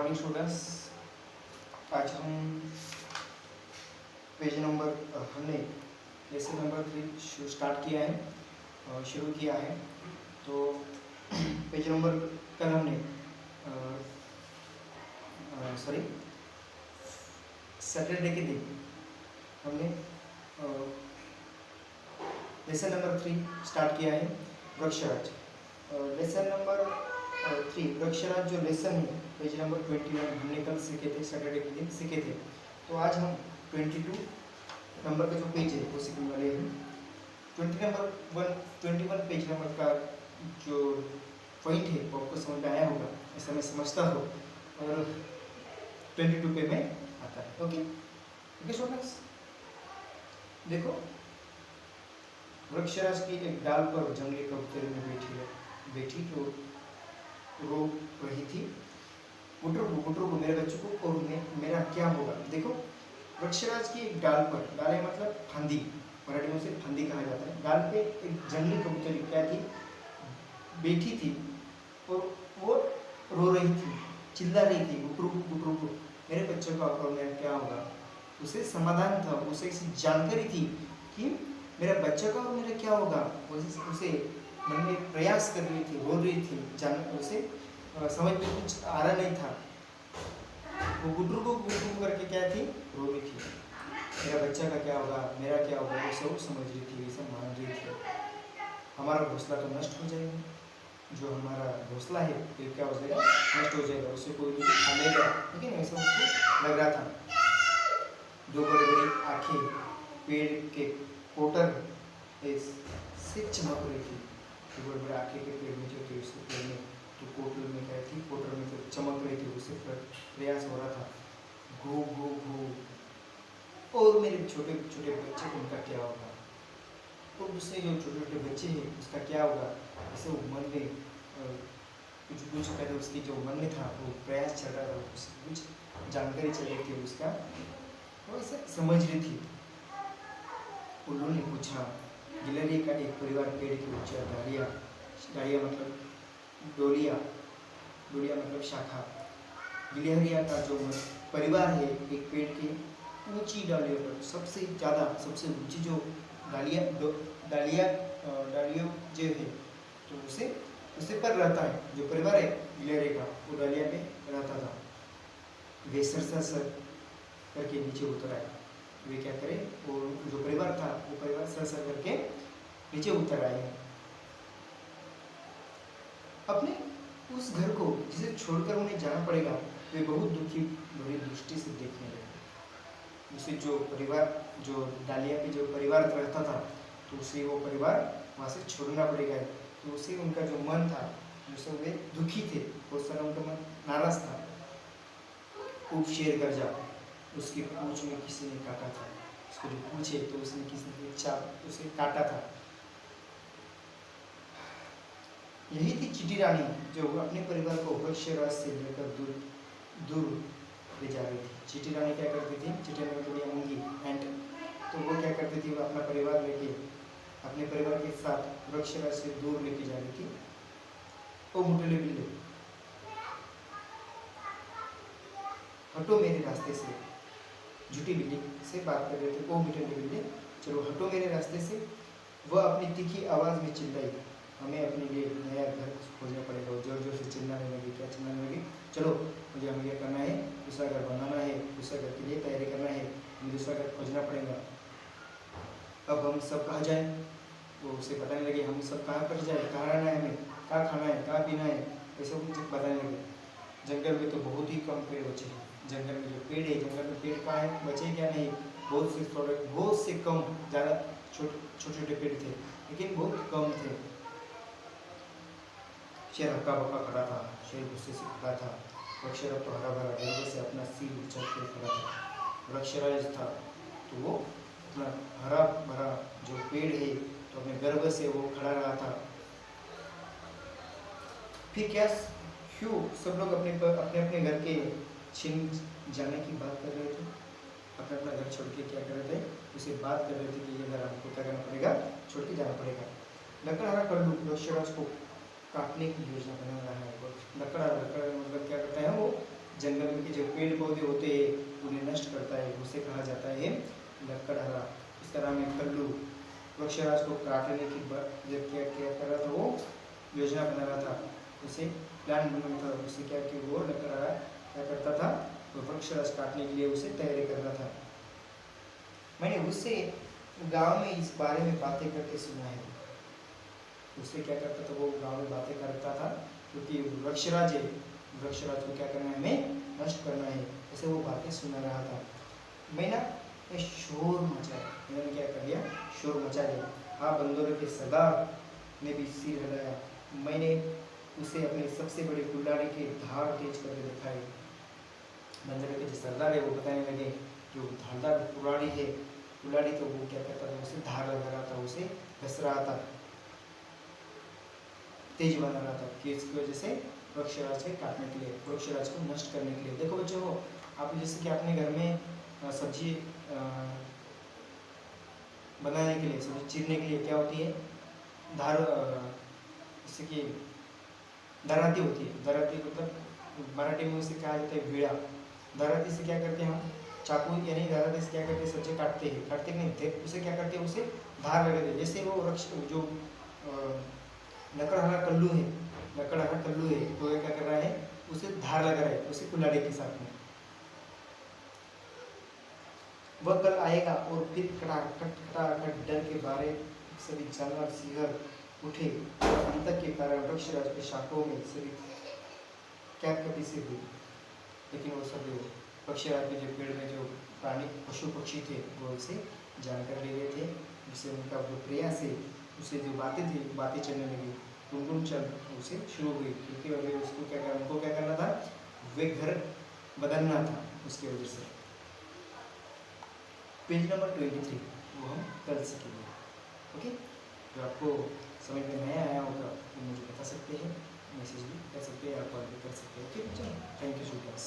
Morning students. आज हम page number हमने लेसन नंबर 3 स्टार्ट किया है, शुरू किया है। तो पेज नंबर कल हमने सैटरडे के दिन हमने लेसन नंबर 3 स्टार्ट किया है, वृक्षराज। लेसन नंबर 3 वृक्षराज जो लेसन है पेज नंबर 21 हमने कल सीखे थे, सैटरडे के दिन सीखे थे। तो आज हम 22 नंबर का जो पेज है वो सीखने वाले हैं। 21 पेज नंबर का जो पॉइंट है वो आपको समझ में आया होगा, ऐसा मैं समझता हूँ। और 22 पे में आता है। ओके स्टूडेंट्स, देखो वृक्षराज की एक डाल पर जंगली कबूतर में बैठी तो रो रही थी, गुटरू को मेरे बच्चों को और मेरा क्या होगा। देखो वृक्षराज की एक डाल पर, डाल मतलब फांदी, मराठी में उसे फांदी कहा जाता है। डाल पे एक जंगली कबूतर क्या थी, बैठी थी और वो रो रही थी, चिल्ला रही थी, गुटरू को मेरे बच्चों का और मेरा क्या होगा। उसे समाधान था, उसे जानकारी थी कि मेरा बच्चा का और मेरा क्या होगा। उसे मन में प्रयास कर रही थी, रो रही थी, उसे समझ में कुछ आ रहा नहीं था। वो गुटरू करके क्या थी, रो रही थी, मेरा बच्चा का क्या होगा, मेरा क्या होगा। वो सब समझ रही थी, सब मान रही थी। हमारा घोंसला तो नष्ट हो जाएगा, जो हमारा घोंसला है फिर क्या हो जाएगा, नष्ट हो जाएगा, उसे कोई भी खा लेगा, ठीक है। ऐसा उसको लग रहा था। दो बड़ी बड़ी आंखें पेड़ के कोटर से चमक रही थी। दो बड़ी बड़ी आंखें के पेड़ में जो थे उसके पेड़ में तो कोटर में क्या थी, कोटर में तो चमक रही थी, उससे प्रयास हो रहा था, घू घू घू। और मेरे छोटे छोटे बच्चे उनका क्या होगा, तो उससे जो छोटे छोटे बच्चे हैं उसका क्या होगा। ऐसे वो मन में कुछ पहले उसकी जो मन में था वो प्रयास चल रहा था, कुछ जानकारी चल रही थी उसका, वो ऐसे समझ रही थी। उल्लू ने पूछा, गिलहरी का एक परिवार पेड़ के ऊंचे डालियाँ मतलब डोलिया मतलब शाखा। गिलहरिया का जो परिवार है एक पेड़ के ऊंची डालियों पर, सबसे ज़्यादा सबसे ऊंची जो डालियों जो है तो उसे पर रहता है। जो परिवार है गिलहरी का वो डालिया पे रहता था। वे सर करके नीचे उतर आए। वे क्या करें, वो जो परिवार था वो परिवार सर करके नीचे उतर आए। अपने उस घर को जिसे छोड़कर उन्हें जाना पड़ेगा वे बहुत दुखी भरी दृष्टि से देखने लगे। उसे जो परिवार, जो डालिया पे जो परिवार रहता था तो उसे वो परिवार वहाँ से छोड़ना पड़ेगा। तो उसे उनका जो मन था, जिससे वे दुखी थे, बहुत सारा उनका मन नाराज था। खूब शेर कर जा, उसकी पूंछ में किसी ने काटा था। उसको जो पूछे तो उसने किसी ने चाप उसे काटा था। यही थी चीटी रानी जो अपने परिवार को वृक्षराज से लेकर दूर ले जा रही थी। चीटी रानी क्या करती थी, चीटी रानी थोड़ी मूंगी एंड, तो वो क्या करती थी, वो अपना परिवार लेके अपने परिवार के साथ वृक्षराज से दूर लेके जा रही थी। ओ मुटले बिल्ले, हटो मेरे रास्ते से। झूठी बिल्ली से बात कर रहे थे, ओ मुटले बिल्ले चलो हटो मेरे रास्ते से। वह अपनी तीखी आवाज में चिल्लाई, हमें अपने लिए नया घर खोजना पड़ेगा। जोर जोर से चिल्लाने लगी। क्या चिल्लाने लगी, चलो मुझे हमें क्या करना है, दूसरा घर बनाना है, दूसरा घर के लिए तैयारी करना है, हमें दूसरा घर खोजना पड़ेगा। अब हम सब कहाँ जाएं, वो उसे बताने लगे, हम सब कहाँ पर जाए, कहाँ रहना है, हमें कहाँ खाना है, कहाँ पीना है, ऐसा कुछ बताने लगे। जंगल में तो बहुत ही कम पेड़ बचे हैं। जंगल में जो पेड़ है, जंगल में पेड़ कहाँ है, बचे क्या नहीं, बहुत से कम, ज़्यादा छोटे छोटे पेड़ थे लेकिन बहुत कम थे। शेर हक्का बक्का खड़ा था, शेर गुस्से से खड़ा था। वृक्षराज तो हरा भरा गर्व से अपना सिर ऊंचा किए खड़ा था। वृक्षराज था तो वो अपना हरा भरा जो पेड़ है तो अपने गर्व से वो खड़ा रहा था। फिर क्या, क्यों सब लोग अपने घर के छिन जाने की बात कर रहे थे। अपना घर छोड़ के क्या कर रहे थे, उसे बात कर रहे थे कि ये घर हमको क्या करना पड़ेगा, छोड़ के जाना पड़ेगा। लकड़हारा कर लूँ वृक्षराज को काटने की योजना बना रहा है। वो लकड़ा मतलब क्या करता है, वो जंगल में के जो पेड़ पौधे होते हैं उन्हें नष्ट करता है, उसे कहा जाता है लकड़हारा। इसका नाम है कल्लू। वृक्षराज को काटने की जब क्या क्या कर रहा था, वो योजना बना रहा था, उसे प्लान बना रहा था, उसे क्या कि वो लकड़हारा क्या करता था, तो वृक्षराज काटने के लिए उसे तैयारी कर रहा था। मैंने उससे गांव में इस बारे में बातें करके सुना है। उससे क्या करता था, वो गांव में बातें करता था, क्योंकि वृक्षराज है, वृक्षराज को क्या करना है, हमें नष्ट करना है, ऐसे वो बातें सुना रहा था। मैं ना शोर मचाया, मैंने क्या कर दिया, शोर मचा दिया। हाँ, बंदरों के सरदार ने भी सिर हिलाया। मैंने उसे अपने सबसे बड़े कुल्हाड़ी की धार तेज करके दिखाई। बंदरों के जो सरदार है वो बताने लगे, जो धारदार कुल्हाड़ी है, कुल्हाड़ी तो वो क्या करता था, उसे धार लगा रहा था, उसे घस रहा था, तेज बना रहा था, कि इसकी वजह से वृक्षराज के काटने के लिए, वृक्षराज को नष्ट करने के लिए। देखो बच्चों, आप जैसे कि अपने घर में सब्जी बनाने के लिए, सब्जी चीरने के लिए क्या होती है, धार, जैसे कि दराती होती है। दराती मतलब मराठी में उसे कहा जाता है वीड़ा। दराती से क्या करते हैं हम, चाकू यानी दराती से क्या करते हैं, सब्जी काटते हैं, काटते नहीं थे, उसे क्या करते हैं, उसे धार लगा देते। जैसे वो वृक्ष जो लकड़हारा कल्लू है, लकड़हारा कल्लू है, तो ये क्या कर रहा है, उसे धार लगा रहा है, उसे कुल्हाड़ी के साथ में। वह कल आएगा और फिर खटाखट खटाखट डर के बारे सभी जानवर सिहर उठे, और अंतक के कारण वृक्षराज के शाखाओं में सभी कैपकपी से हुई। लेकिन वो सब वृक्षराज के जो पेड़ में जो प्राणी पशु पक्षी थे वो उसे जानकर ले गए थे, जिससे उनका जो प्रयास है, उसे जो बातें थी, बातें चलने लगी, गुनगुन चल उसे शुरू हुई, क्योंकि अभी उसको क्या करना, उनको क्या करना था, वे घर बदलना था, उसकी वजह से। पेज नंबर 23 वो हम कर सकेंगे। ओके, तो आपको समझ में नहीं आया होगा तो मुझे बता सकते हैं, मैसेज भी कर सकते हैं, आप कॉल भी कर सकते हैं। ओके, चलो, थैंक यू स्टूडेंट्स।